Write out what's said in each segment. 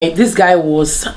This guy was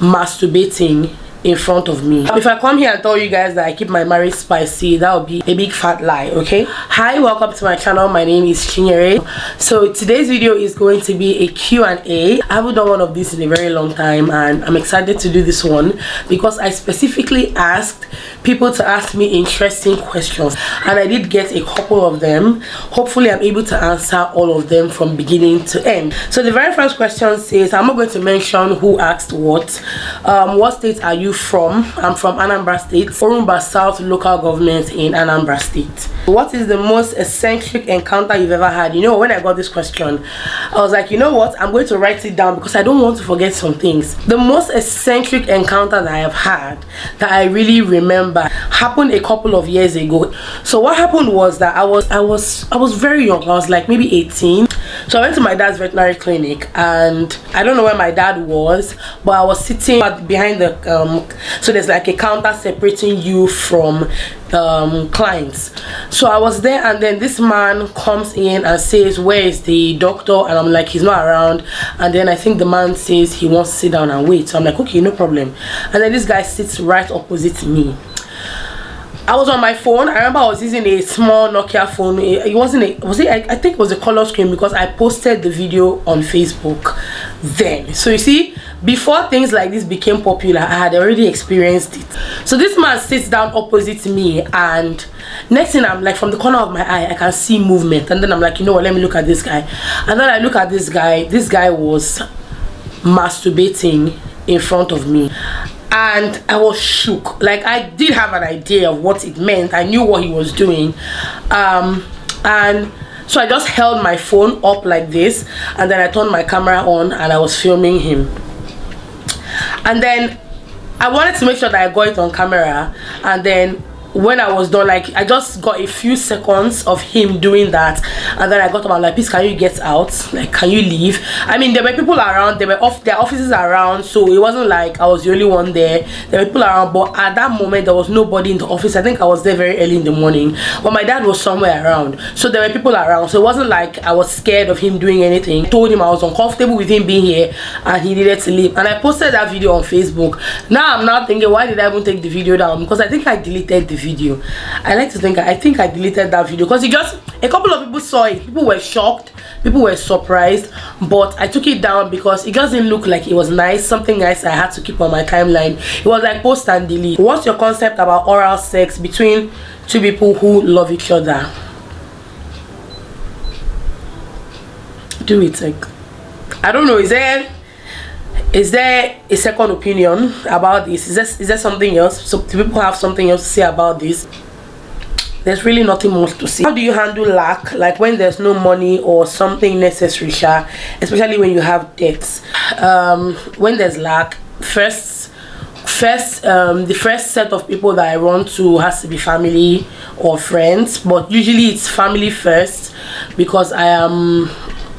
masturbating in front of me. If I come here and tell you guys that I keep my marriage spicy, that would be a big fat lie. Okay, hi, welcome to my channel. My name is Chinyere. So today's video is going to be a Q&A. I haven't done one of these in a very long time, and I'm excited to do this one because I specifically asked people to ask me interesting questions, and I did get a couple of them. Hopefully I'm able to answer all of them from beginning to end. So the very first question says, I'm not going to mention who asked what state are you from? I'm from Anambra State, Orumba South local government in Anambra State. What is the most eccentric encounter you've ever had? You know, when I got this question, I was like, you know what, I'm going to write it down because I don't want to forget some things. The most eccentric encounter that I have had that I really remember happened a couple of years ago. So what happened was that I was very young. I was like maybe 18. So I went to my dad's veterinary clinic, and I don't know where my dad was, but I was sitting behind the so there's like a counter separating you from clients. So I was there, and then this man comes in and says, where is the doctor? And I'm like, he's not around. And then I think the man says he wants to sit down and wait. So I'm like, okay, no problem. And then this guy sits right opposite me. I was on my phone. I remember I was using a small Nokia phone. It wasn't I think it was a color screen because I posted the video on Facebook then. So you see, before things like this became popular, I had already experienced it. So this man sits down opposite me, and next thing, I'm like, from the corner of my eye I can see movement, and then I'm like, you know what, let me look at this guy. And then I look at this guy. This guy was masturbating in front of me, and I was shook. Like, I did have an idea of what it meant. I knew what he was doing, and so I just held my phone up like this, and then I turned my camera on and I was filming him. And then I wanted to make sure that I got it on camera, and then when I was done, like, I just got a few seconds of him doing that, and then I got up and like, please, can you get out? Like, can you leave? I mean, there were people around, there were their offices around, so it wasn't like I was the only one there. There were people around, but at that moment there was nobody in the office. I think I was there very early in the morning, but my dad was somewhere around, so there were people around. So it wasn't like I was scared of him doing anything. I told him I was uncomfortable with him being here and he needed to leave, and I posted that video on Facebook. Now I'm not thinking, why did I even take the video down? Because I think I deleted the video. I like to think I deleted that video because it just, a couple of people saw it. People were shocked, people were surprised, but I took it down because it doesn't look like it was nice, something nice I had to keep on my timeline. It was like post and delete. What's your concept about oral sex between two people who love each other? Do it, like, I don't know, is there a second opinion about this? Is there something else? So do people have something else to say about this? There's really nothing more to say. How do you handle lack, like when there's no money or something necessary, especially when you have debts? When there's lack, the first set of people that I run to has to be family or friends, but usually it's family first because I am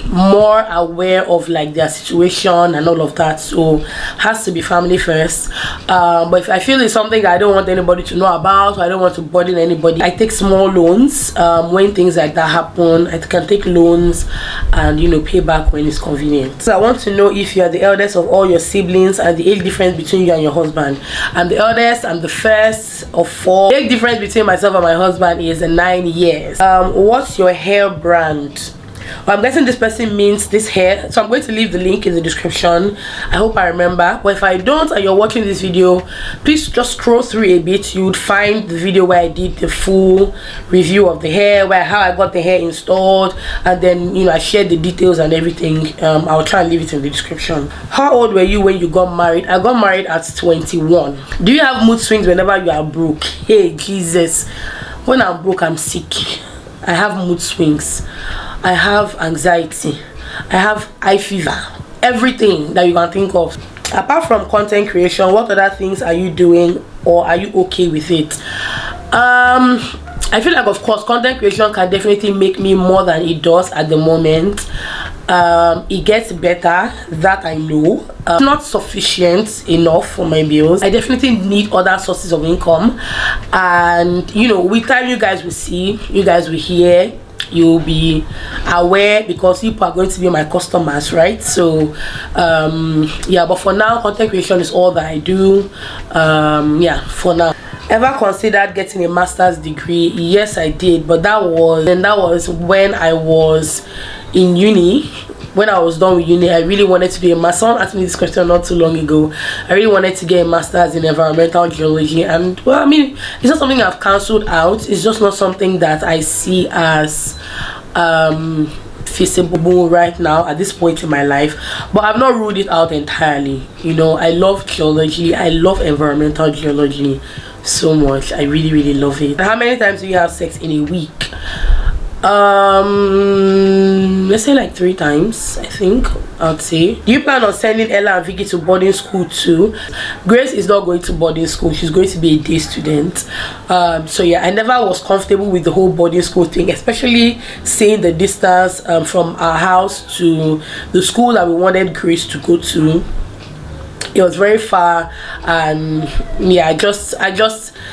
more aware of like their situation and all of that, so has to be family first. But if I feel it's something that I don't want anybody to know about, or I don't want to burden anybody, I take small loans. When things like that happen, I can take loans and, you know, pay back when it's convenient. So I want to know if you are the eldest of all your siblings and the age difference between you and your husband. I'm the eldest. I'm the first of four. The age difference between myself and my husband is 9 years. What's your hair brand? Well, I'm guessing this person means this hair, so I'm going to leave the link in the description. I hope I remember, but if I don't and you're watching this video, please just scroll through a bit. You would find the video where I did the full review of the hair, how I got the hair installed, and then, you know, I shared the details and everything. I'll try and leave it in the description. How old were you when you got married? I got married at 21. Do you have mood swings whenever you are broke? Hey Jesus, when I'm broke I'm sick. I have mood swings, I have anxiety, I have eye fever, everything that you can think of. Apart from content creation, what other things are you doing, or are you okay with it? I feel like, of course, content creation can definitely make me more than it does at the moment. It gets better, that I know. Not sufficient enough for my bills. I definitely need other sources of income, and, you know, with time you guys will see, you guys will hear you'll be aware, because people are going to be my customers, right? So yeah, but for now, content creation is all that I do. Yeah, for now. Ever considered getting a master's degree? Yes, I did, but that was when I was in uni. When I was done with uni, I really wanted to do a master. Someone asked me this question not too long ago. I really wanted to get a master's in environmental geology, and well, I mean, it's not something I've cancelled out. It's just not something that I see as feasible right now at this point in my life, but I've not ruled it out entirely. You know, I love geology. I love environmental geology so much. I really love it. How many times do you have sex in a week? Let's say like 3 times, I think. I'd say. Do you plan on sending Ella and Vicky to boarding school too? Grace is not going to boarding school. She's going to be a day student. So yeah, I never was comfortable with the whole boarding school thing, especially seeing the distance from our house to the school that we wanted Grace to go to. It was very far, and yeah, I just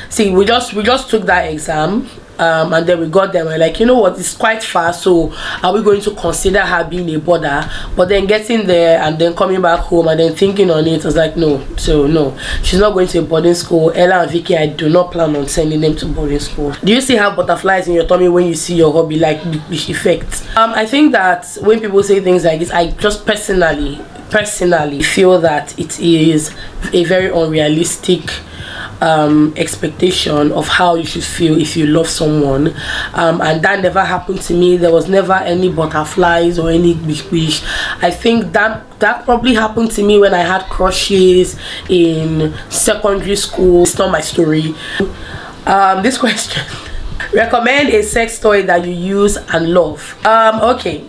see, we just took that exam. And then we got them, we're like, you know what, it's quite far, so are we going to consider her being a boarder? But then getting there and then coming back home and then thinking on it, I was like, no. So no, she's not going to a boarding school. Ella and Vicky, I do not plan on sending them to boarding school. Do you still have butterflies in your tummy when you see your hobby, like the effect? I think that when people say things like this, I just personally feel that it is a very unrealistic expectation of how you should feel if you love someone, and that never happened to me. There was never any butterflies or any wish. I think that probably happened to me when I had crushes in secondary school. It's not my story. This question: recommend a sex toy that you use and love. Okay.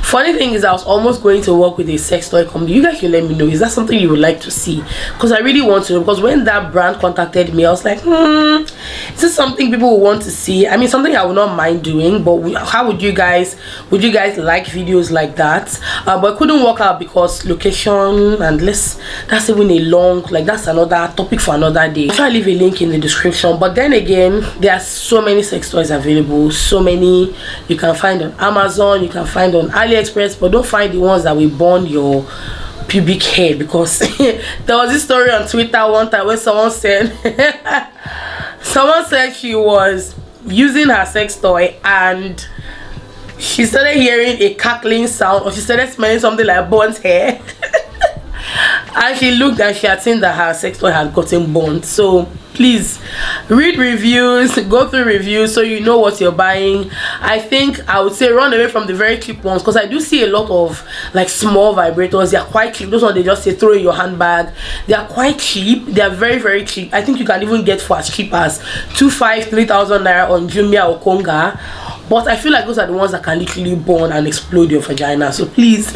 Funny thing is, I was almost going to work with a sex toy company. You guys should let me know, is that something you would like to see? Because I really want to know, because when that brand contacted me, I was like, is this something people will want to see? I mean, something I would not mind doing, but how would you guys like videos like that? But it couldn't work out because location, and that's even a long, like, that's another topic for another day. I'll try to leave a link in the description. But then again, there are so many sex toys available, so many you can find on Amazon, you can find on AliExpress, but don't find the ones that will burn your pubic hair, because there was this story on Twitter one time when someone said she was using her sex toy and she started hearing a cackling sound, or she started smelling something like burnt hair. And she looked and she had seen that her sex toy had gotten burnt. So please read reviews, go through reviews, so you know what you're buying. I think I would say run away from the very cheap ones, because I do see a lot of like small vibrators. They are quite cheap. Those ones they just say throw in your handbag. They are quite cheap. They are very cheap. I think you can even get for as cheap as 2,500-3,000 naira on Jumia or Konga. But I feel like those are the ones that can literally burn and explode your vagina. So please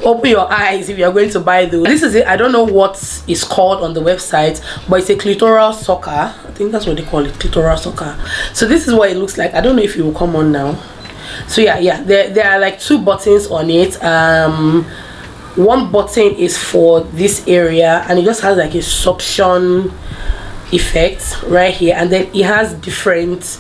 open your eyes if you're going to buy those. This is it. I don't know what it's called on the website, but it's a clitoral sucker. I think that's what they call it, clitoral sucker. So this is what it looks like. I don't know if it will come on now. So yeah, there are like 2 buttons on it. One button is for this area, and it just has like a suction effect right here, and then it has different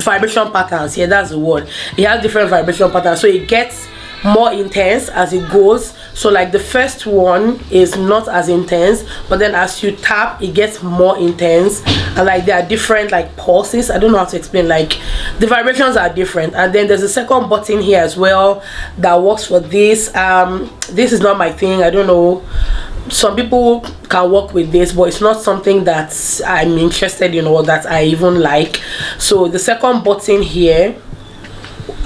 vibration patterns. Yeah, that's the word. It has different vibration patterns, so it gets more intense as it goes. So like the first one is not as intense, but then as you tap it gets more intense, and like there are different like pulses. I don't know how to explain, like the vibrations are different. And then there's a second button here as well that works for this. This is not my thing. I don't know, some people can work with this, but it's not something that I'm interested in or that I even like. So the second button here,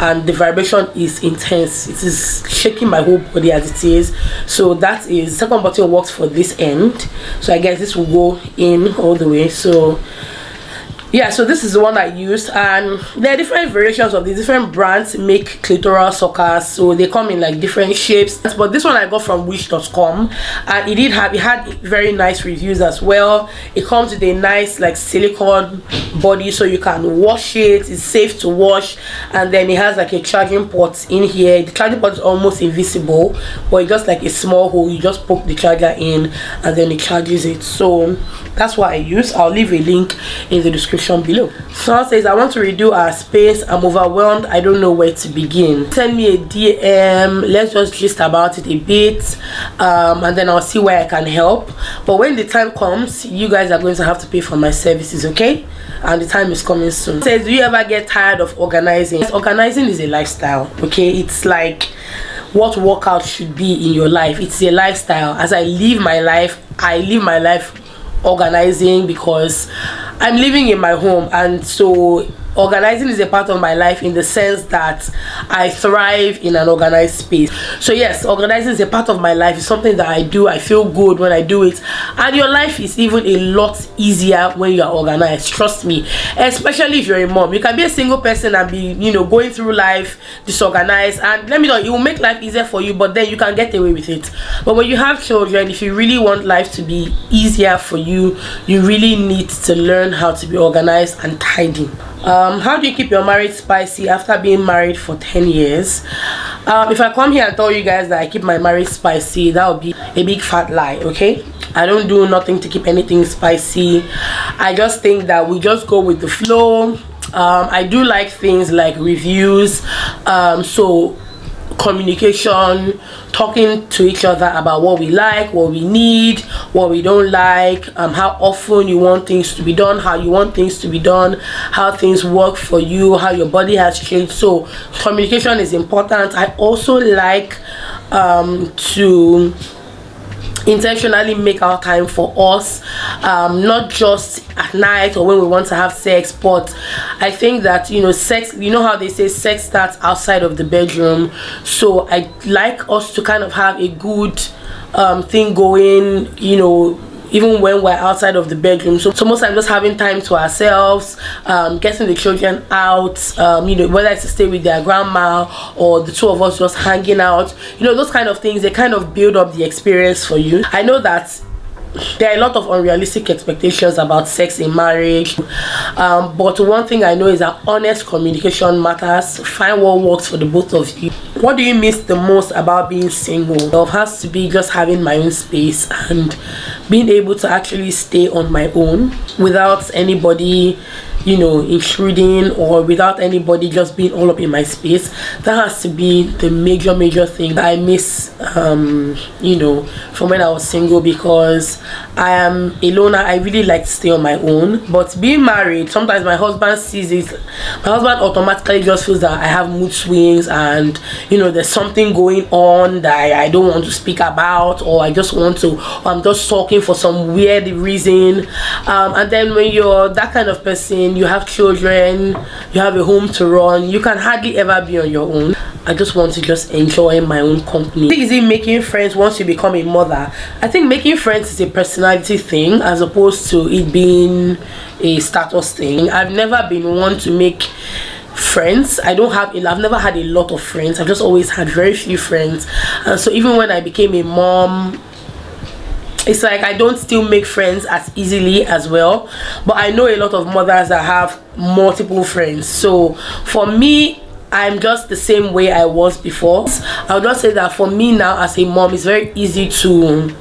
and the vibration is intense. It is shaking my whole body as it is. So that is, second button works for this end. So I guess this will go in all the way. So Yeah, so this is the one I used, and there are different variations of these. Different brands make clitoral suckers, so they come in like different shapes, but this one I got from wish.com, and it had very nice reviews as well. It comes with a nice like silicone body, so you can wash it. It's safe to wash, and then it has like a charging port in here. The charging port is almost invisible, but it's just like a small hole. You just poke the charger in and then it charges it. So that's what I use. I'll leave a link in the description below. Someone says, I want to redo our space. I'm overwhelmed. I don't know where to begin. Send me a DM. Let's just gist about it a bit, and then I'll see where I can help. But when the time comes, you guys are going to have to pay for my services, okay? And the time is coming soon. It says, do you ever get tired of organizing? Yes, organizing is a lifestyle, okay? It's like what workout should be in your life. It's a lifestyle. As I live my life organizing, because I'm living in my home, and so organizing is a part of my life in the sense that I thrive in an organized space. So yes, organizing is a part of my life. It's something that I do. I feel good when I do it, and your life is even a lot easier when you are organized, trust me. Especially if you're a mom. You can be a single person and be, you know, going through life disorganized, and let me know, it will make life easier for you, but then you can get away with it. But when you have children, if you really want life to be easier for you, you really need to learn how to be organized and tidy. How do you keep your marriage spicy after being married for 10 years? If I come here and tell you guys that I keep my marriage spicy, that would be a big fat lie, okay? I don't do nothing to keep anything spicy. I just think that we just go with the flow. I do like things like reviews, so communication, talking to each other about what we like, what we need, what we don't like, how often you want things to be done, how you want things to be done, how things work for you, how your body has changed. So communication is important. I also like to intentionally make our time for us, not just at night or when we want to have sex, but I think that, you know, sex, you know how they say sex starts outside of the bedroom. So I like us to kind of have a good thing going, you know, even when we're outside of the bedroom. So most times just having time to ourselves, getting the children out, you know, whether it's to stay with their grandma or the two of us just hanging out, you know, those kind of things, they kind of build up the experience for you. I know that there are a lot of unrealistic expectations about sex in marriage, but one thing I know is that honest communication matters. Find what works for the both of you. What do you miss the most about being single? It has to be just having my own space and being able to actually stay on my own without anybody, you know, intruding, or without anybody just being all up in my space. That has to be the major thing that I miss, you know, from when I was single, because I am a loner. I really like to stay on my own. But being married, sometimes my husband sees it. My husband automatically just feels that I have mood swings, and you know, there's something going on that I don't want to speak about, or I just want to, or I'm just talking for some weird reason. And then when you're that kind of person, you have children, you have a home to run, you can hardly ever be on your own. I just want to just enjoy my own company. Is it making friends once you become a mother? I think making friends is a personality thing as opposed to it being a status thing. I've never been one to make friends. I've never had a lot of friends. I've just always had very few friends, and so even when I became a mom, it's like I don't still make friends as easily as well. But I know a lot of mothers that have multiple friends. So for me, I'm just the same way I was before. I would just say that for me now as a mom, it's very easy to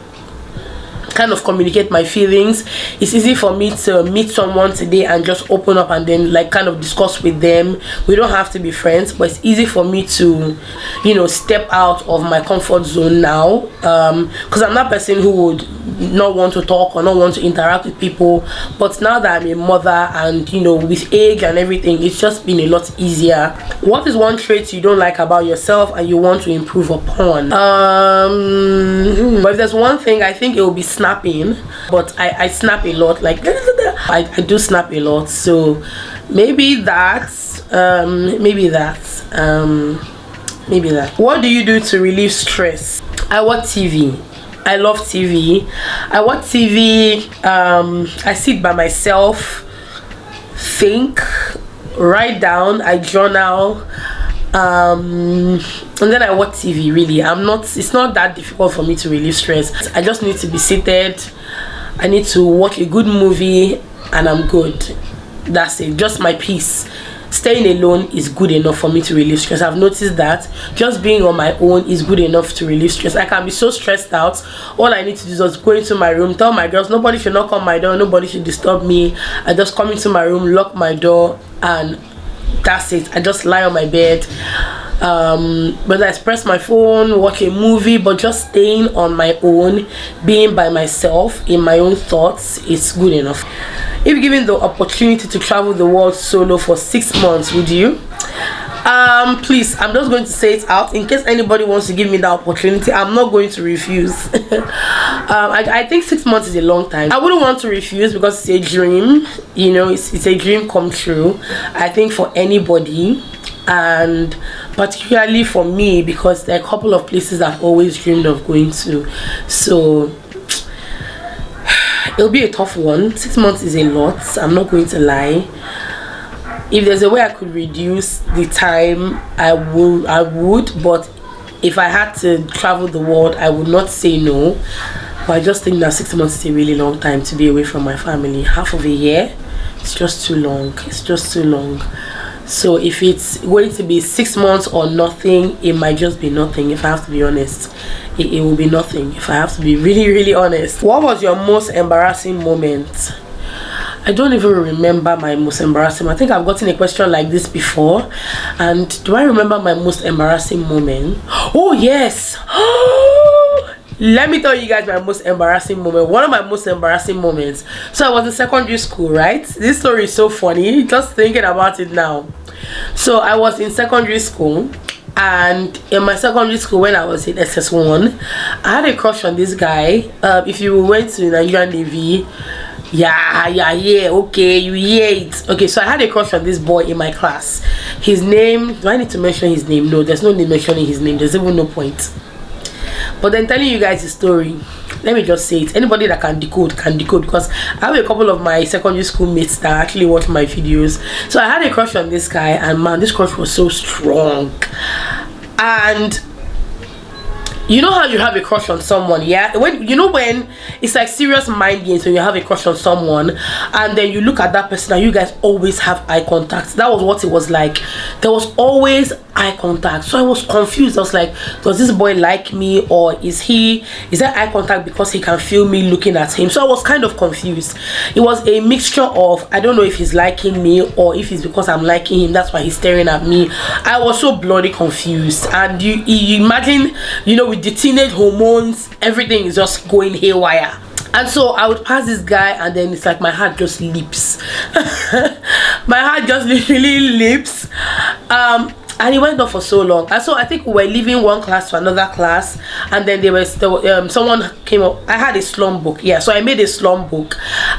kind of communicate my feelings. It's easy for me to meet someone today and just open up and then like kind of discuss with them. We don't have to be friends, but it's easy for me to, you know, step out of my comfort zone now, because I'm that person who would not want to talk or not want to interact with people. But now that I'm a mother, and you know, with age and everything, it's just been a lot easier. What is one trait you don't like about yourself and you want to improve upon? But if there's one thing, I think it will be snapping. But I snap a lot, like I do snap a lot. So maybe that, maybe that. What do you do to relieve stress? I watch TV. I love TV. I watch TV. I sit by myself think, write down, I journal, and then I watch TV. Really, it's not that difficult for me to relieve stress. I just need to be seated, I need to watch a good movie, and I'm good. That's it, just my peace. Staying alone is good enough for me to relieve stress. I've noticed that just being on my own is good enough to relieve stress. I can be so stressed out, all I need to do is just go into my room, tell my girls nobody should knock on my door, nobody should disturb me. I just come into my room, lock my door, and that's it. I just lie on my bed, whether I press my phone, watch a movie, but just staying on my own, being by myself in my own thoughts, is good enough. If given the opportunity to travel the world solo for 6 months, would you? Please, I'm just going to say it out in case anybody wants to give me that opportunity. I'm not going to refuse. I think 6 months is a long time. I wouldn't want to refuse because it's a dream, you know, it's a dream come true, I think, for anybody, and particularly for me because there are a couple of places I've always dreamed of going to. So it'll be a tough one. 6 months is a lot, I'm not going to lie. If there's a way I could reduce the time, I would, but if I had to travel the world, I would not say no. But I just think that 6 months is a really long time to be away from my family. Half of a year, it's just too long. It's just too long. So if it's going to be 6 months or nothing, it might just be nothing. If I have to be honest, it will be nothing. If I have to be really honest. What was your most embarrassing moment? I don't even remember my most embarrassing. I think I've gotten a question like this before, and do I remember my most embarrassing moment? Oh yes. Let me tell you guys my most embarrassing moment. One of my most embarrassing moments. So I was in secondary school, right? This story is so funny just thinking about it now. So I was in secondary school, and in my secondary school when I was in SS1, I had a crush on this guy. If you went to Nigerian Navy, okay, you hear it. Okay, so I had a crush on this boy in my class. His name, do I need to mention his name? No, there's no need mentioning his name, there's even no point. But then telling you guys the story, let me just say it. Anybody that can decode because I have a couple of my secondary school mates that actually watch my videos. So I had a crush on this guy, and man, this crush was so strong. And you know how you have a crush on someone, yeah? When it's like serious mind games when you have a crush on someone and then you look at that person and you guys always have eye contact. That was what it was like. There was always eye contact. So I was confused. I was like, does this boy like me, or is there eye contact because he can feel me looking at him? So I was kind of confused. It was a mixture of, I don't know if he's liking me or if it's because I'm liking him, that's why he's staring at me. I was so bloody confused. And you imagine, you know, with the teenage hormones, everything is just going haywire. And so I would pass this guy, and then it's like my heart just leaps. My heart just literally leaps. And it went on for so long. And so I think we were leaving one class to another class, and then someone came up. I had a slum book, yeah, so I made a slum book,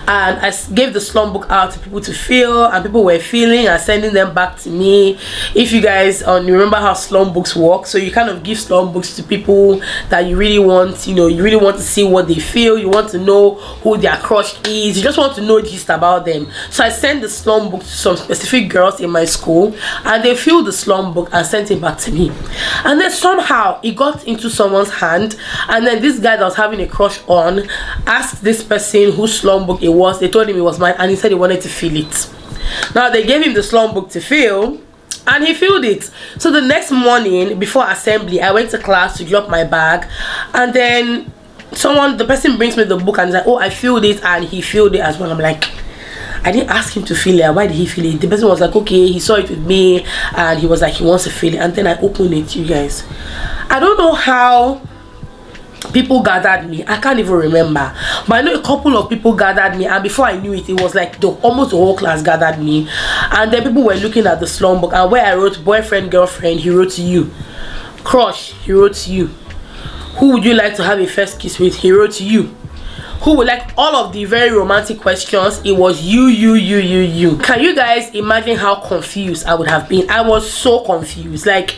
and I gave the slum book out to people to fill, and people were filling and sending them back to me. If you guys you remember how slum books work, so you kind of give slum books to people that you really want, you know, you really want to see what they feel, you want to know who their crush is, you just want to know gist about them. So I sent the slum book to some specific girls in my school, and they filled the slum book and sent it back to me. And then somehow it got into someone's hand, and then this guy that I was having a crush on asked this person whose slum book it was. They told him it was mine, and he said he wanted to fill it. Now they gave him the slum book to fill, and he filled it. So the next morning before assembly, I went to class to drop my bag, and then the person brings me the book and is like, oh, I filled it, and he filled it as well. I'm like, I didn't ask him to fill it. Why did he fill it? The person was like, okay, he saw it with me, and he was like, he wants to fill it. And then I opened it, you guys. I don't know how people gathered me. I can't even remember, but I know a couple of people gathered me, and before I knew it, it was like almost the whole class gathered me. And then people were looking at the slum book, and where I wrote boyfriend, girlfriend, he wrote you. Crush, he wrote you. Who would you like to have a first kiss with? He wrote you. Who would like all of the very romantic questions? It was you. Can you guys imagine how confused I would have been? I was so confused. Like,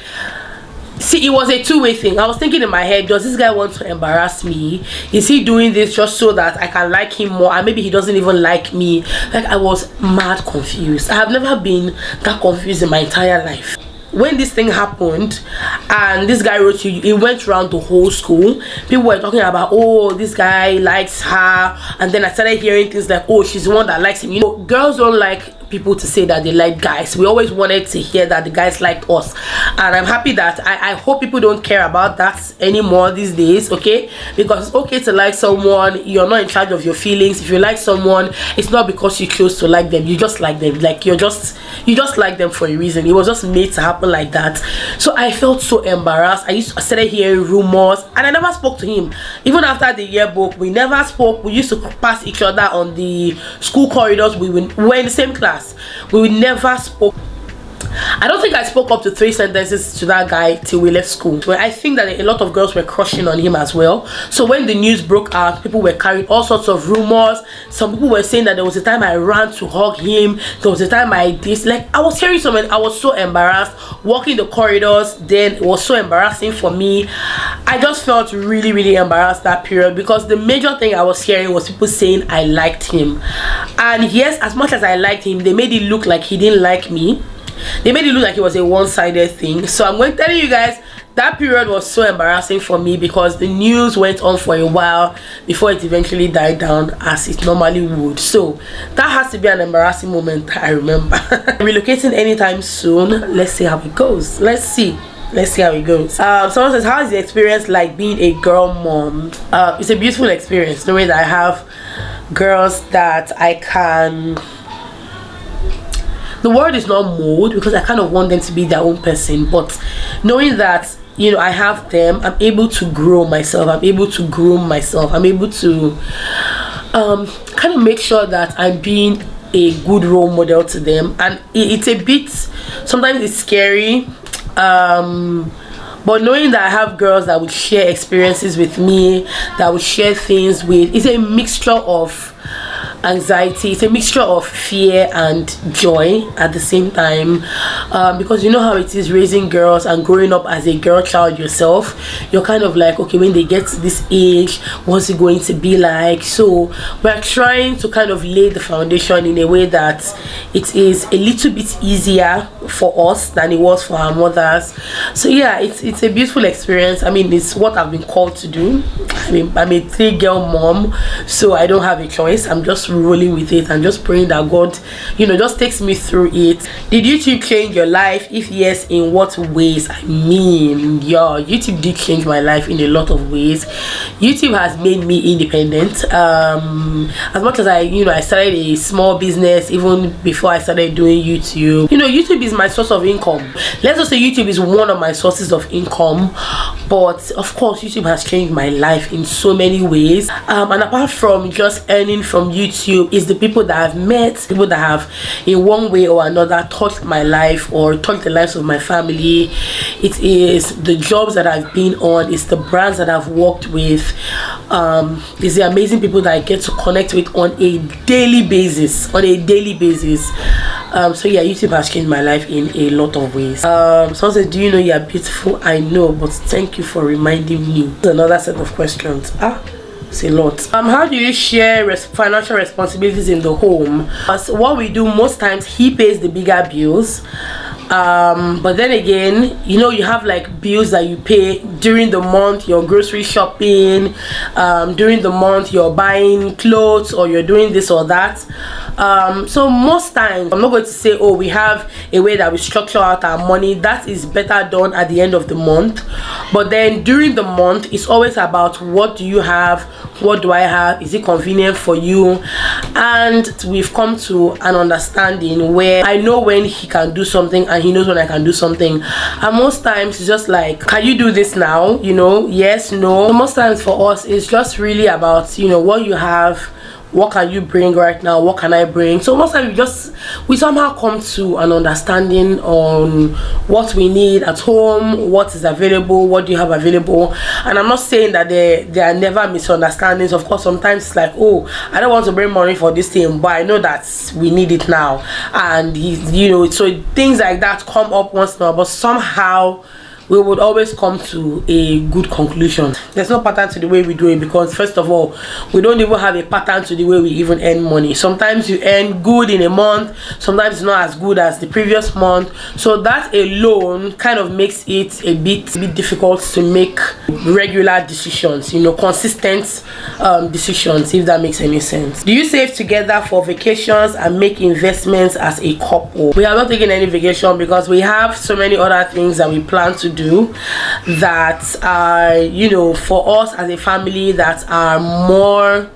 See, it was a two-way thing. I was thinking in my head, does this guy want to embarrass me? Is he doing this just so that I can like him more, and maybe he doesn't even like me? Like, I was mad confused. I have never been that confused in my entire life. When this thing happened and this guy wrote you, it went around the whole school. People were talking about, oh, this guy likes her, and then I started hearing things like, oh, she's the one that likes him. You know, girls don't like people to say that they like guys. We always wanted to hear that the guys liked us, and I'm happy that I hope people don't care about that anymore these days, okay? Because it's okay to like someone. You're not in charge of your feelings. If you like someone, it's not because you chose to like them. You just like them. Like, you just like them for a reason. It was just made to happen like that. So I felt so embarrassed. I started hearing rumors, and I never spoke to him. Even after the yearbook, we never spoke. We used to pass each other on the school corridors. We were in the same class. We never spoke. I don't think I spoke up to 3 sentences to that guy till we left school. But I think that a lot of girls were crushing on him as well. So when the news broke out, people were carrying all sorts of rumors. Some people were saying that there was a time I ran to hug him. There was a time I did. Like, I was hearing something. I was so embarrassed walking the corridors. Then it was so embarrassing for me. I just felt really, really embarrassed that period, because the major thing I was hearing was people saying I liked him. And yes, as much as I liked him, they made it look like he didn't like me. They made it look like it was a one-sided thing. So I'm going to tell you guys, that period was so embarrassing for me, because the news went on for a while before it eventually died down, as it normally would. So that has to be an embarrassing moment that I remember. Relocating anytime soon. Let's see how it goes. Let's see how it goes. Someone says, how is the experience like being a girl mom? It's a beautiful experience, the way that I have girls that I can, the word is not mold, because I kind of want them to be their own person, but knowing that, you know, I have them, I'm able to grow myself, I'm able to groom myself, I'm able to kind of make sure that I'm being a good role model to them. And it's a bit, sometimes it's scary, but knowing that I have girls that will share experiences with me, that will share things with, it's a mixture of anxiety, it's a mixture of fear and joy at the same time, because you know how it is raising girls and growing up as a girl child yourself. You're kind of like, okay, when they get to this age, what's it going to be like? So we're trying to kind of lay the foundation in a way that it is a little bit easier for us than it was for our mothers. So yeah, it's a beautiful experience. I mean, it's what I've been called to do. I mean, I'm a 3-girl mom, so I don't have a choice. I'm just rolling with it and just praying that God, you know, just takes me through it. Did YouTube change your life? If yes, in what ways? I mean, yeah, YouTube did change my life in a lot of ways. YouTube has made me independent. As much as I started a small business even before I started doing YouTube. You know, YouTube is my source of income. Let's just say YouTube is one of my sources of income, but of course YouTube has changed my life in so many ways. And apart from just earning from YouTube, is the people that I've met, people that have in one way or another touched my life or touched the lives of my family. It is the jobs that I've been on, it's the brands that I've worked with, it's the amazing people that I get to connect with on a daily basis. So yeah, YouTube has changed my life in a lot of ways. Someone says, do you know you're beautiful? I know, but thank you for reminding me. Another set of questions. It's a lot. How do you share financial responsibilities in the home? What we do most times, he pays the bigger bills, but then again, you know, you have like bills that you pay during the month, your grocery shopping, during the month you're buying clothes or you're doing this or that. So most times, I'm not going to say, oh, we have a way that we structure out our money. That is better done at the end of the month. But then during the month, it's always about, what do you have, what do I have, is it convenient for you? And we've come to an understanding where I know when he can do something and he knows when I can do something. And most times it's just like, can you do this now? You know, yes, no. Most times for us, it's just really about, you know, what you have, what can you bring right now, what can I bring. So most times we somehow come to an understanding on what we need at home, what is available, what do you have available. And I'm not saying that there are never misunderstandings. Of course, sometimes it's like, oh, I don't want to bring money for this thing, but I know that we need it now. And you know, so things like that come up once in a while, but somehow we would always come to a good conclusion. There's no pattern to the way we do it, because first of all, we don't even have a pattern to the way we even earn money. Sometimes you earn good in a month, sometimes it's not as good as the previous month. So that alone kind of makes it a bit difficult to make regular decisions, you know, consistent decisions, if that makes any sense. Do you save together for vacations and make investments as a couple? We are not taking any vacation because we have so many other things that we plan to do that are, you know, for us as a family, that are more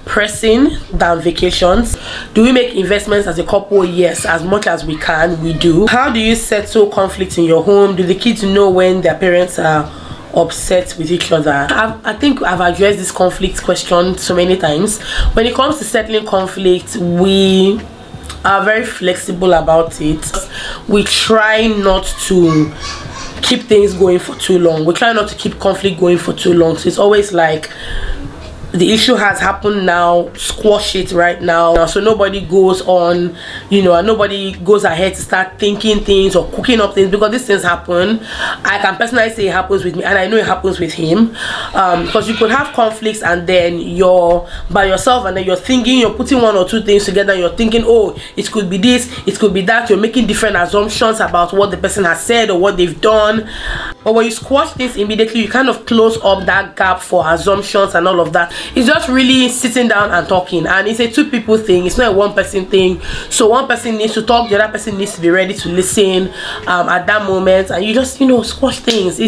pressing than vacations. Do we make investments as a couple? Yes, as much as we can, we do. How do you settle conflict in your home? Do the kids know when their parents are upset with each other? I think I've addressed this conflict question so many times. When it comes to settling conflict, we are very flexible about it. We try not to keep things going for too long. We try not to keep conflict going for too long. So it's always like, the issue has happened now, squash it right now, so nobody goes on, you know, and nobody goes ahead to start thinking things or cooking up things, because these things happen. I can personally say it happens with me, and I know it happens with him, because you could have conflicts and then you're by yourself and then you're thinking, you're putting one or two things together, you're thinking, oh, it could be this, it could be that. You're making different assumptions about what the person has said or what they've done. But when you squash this immediately, you kind of close up that gap for assumptions and all of that. It's just really sitting down and talking, and it's a two people thing. It's not a one person thing. So one person needs to talk, the other person needs to be ready to listen at that moment, and you just, you know, squash things.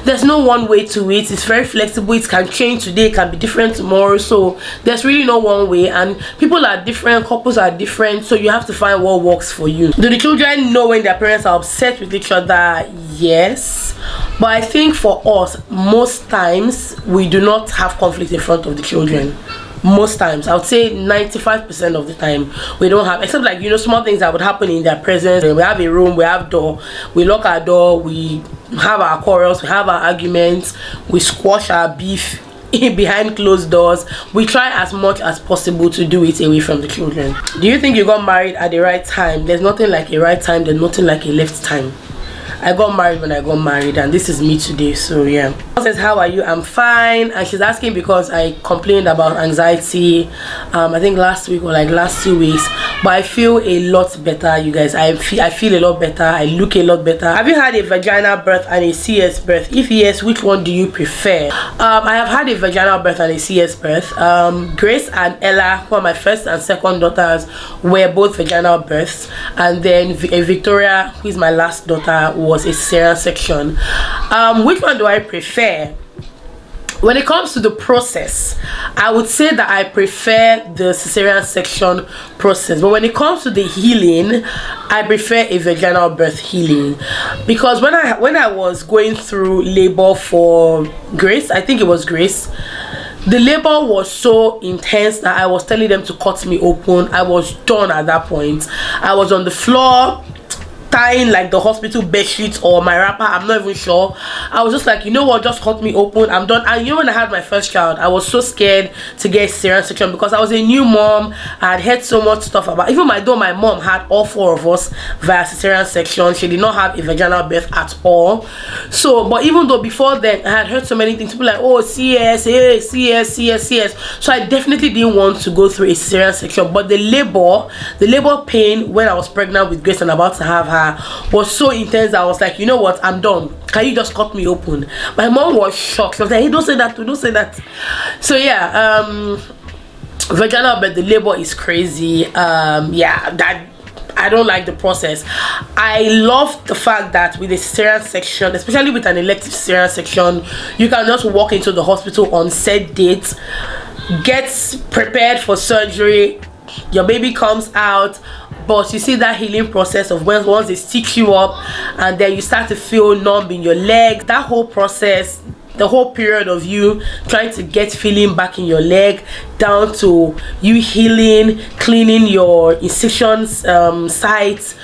There's no one way to it. It's very flexible. It can change today, it can be different tomorrow. So there's really no one way, and people are different, couples are different, so you have to find what works for you. Do the children know when their parents are upset with each other? Yes, but I think for us, most times we do not have conflict in front of the children. Most times, I would say 95% of the time, we don't have, except like, you know, small things that would happen in their presence. We have a room, we have door, we lock our door, we have our quarrels, we have our arguments, we squash our beef behind closed doors. We try as much as possible to do it away from the children. Do you think you got married at the right time? There's nothing like a right time, there's nothing like a left time. I got married when I got married, and this is me today. So yeah. She says, how are you? I'm fine. And she's asking because I complained about anxiety I think last week or like last 2 weeks, but I feel a lot better, you guys. I feel a lot better. I look a lot better. Have you had a vaginal birth and a CS birth? If yes, which one do you prefer? I have had a vaginal birth and a CS birth. Grace and Ella, who are my first and second daughters, were both vaginal births, and then Victoria, who is my last daughter, was a cesarean section. Which one do I prefer? When it comes to the process, I would say that I prefer the cesarean section process, but when it comes to the healing, I prefer a vaginal birth healing, because when I was going through labor for Grace, I think it was Grace, the labor was so intense that I was telling them to cut me open. I was done at that point. I was on the floor tying like the hospital bed sheets or my wrapper, I'm not even sure. I was just like, you know what, just cut me open, I'm done. And you know, when I had my first child, I was so scared to get cesarean section because I was a new mom. I had heard so much stuff about, even though my mom had all 4 of us via cesarean section, she did not have a vaginal birth at all. So, but even though before then I had heard so many things, people like, oh, CS, hey, CS. So I definitely didn't want to go through a cesarean section. But the labor pain when I was pregnant with Grace and about to have her was so intense that I was like, you know what, I'm done, can you just cut me open? My mom was shocked. She was like, hey, don't say that, don't say that. So yeah, vaginal birth, the labor is crazy. Yeah, that I don't like the process. I love the fact that with a cesarean section, especially with an elective cesarean section, you can just walk into the hospital on set date, get prepared for surgery, your baby comes out, but you see that healing process of once they stitch you up and then you start to feel numb in your leg. That whole process, the whole period of you trying to get feeling back in your leg, down to you healing, cleaning your incisions sites,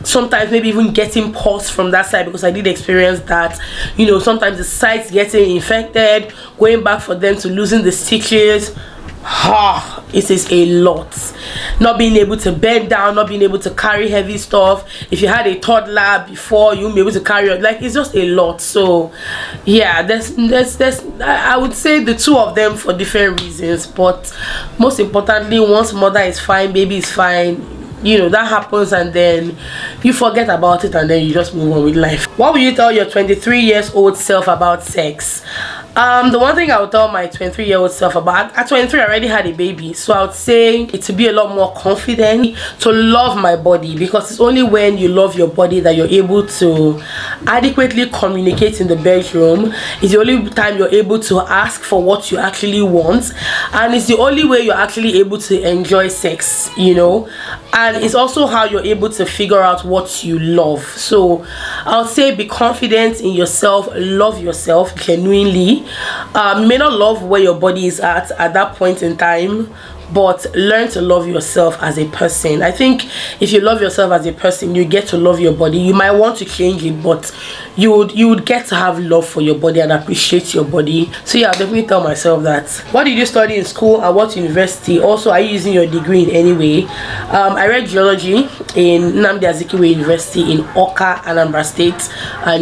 sometimes maybe even getting pus from that side, because I did experience that. You know, sometimes the sites getting infected, going back for them to losing the stitches. It is a lot. Not being able to bend down, not being able to carry heavy stuff. If you had a toddler before, you'll be able to carry it. Like, it's just a lot. So yeah, there's I would say the two of them for different reasons, but most importantly, once mother is fine, baby is fine, you know, that happens, and then you forget about it, and then you just move on with life. What will you tell your 23-year-old self about sex? The one thing I would tell my 23-year-old self about, at 23 I already had a baby, so I would say it to be a lot more confident, to love my body, because it's only when you love your body that you're able to adequately communicate in the bedroom. It's the only time you're able to ask for what you actually want, and it's the only way you're actually able to enjoy sex, you know. And it's also how you're able to figure out what you love. So I would say be confident in yourself, love yourself genuinely. You may not love where your body is at that point in time, but learn to love yourself as a person. I think if you love yourself as a person, you get to love your body. You might want to change it, but you would get to have love for your body and appreciate your body. So yeah, I'll definitely tell myself that. What did you study in school and what university? Also, are you using your degree in any way? I read geology in Nnamdi Azikiwe University in Awka, Anambra State.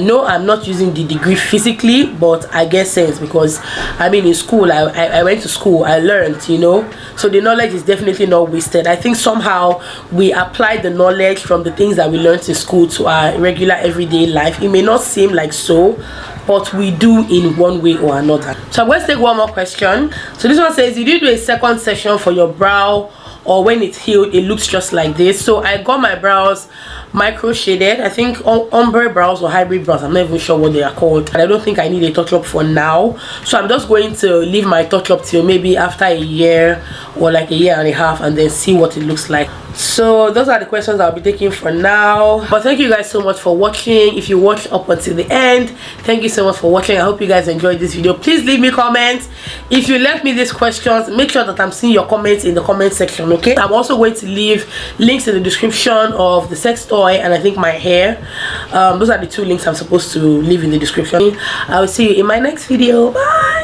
No, I'm not using the degree physically, but I get sense, because I mean, in school, I went to school, I learned, you know. So the knowledge is definitely not wasted. I think somehow we apply the knowledge from the things that we learned in school to our regular everyday life. It may not seem like so, but we do in one way or another. So let's take one more question. So this one says, did you do a second session for your brow, or when it's healed it looks just like this? So I got my brows micro shaded, I think ombre brows or hybrid brows, I'm not even sure what they are called, and I don't think I need a touch up for now. So I'm just going to leave my touch up till maybe after a year or like a year and a half, and then see what it looks like. So those are the questions I'll be taking for now. But thank you guys so much for watching. If you watched up until the end, thank you so much for watching. I hope you guys enjoyed this video. Please leave me comments. If you left me these questions, make sure that I'm seeing your comments in the comment section, okay? I'm also going to leave links in the description of the sex toy and I think my hair. Those are the two links I'm supposed to leave in the description. I will see you in my next video. Bye.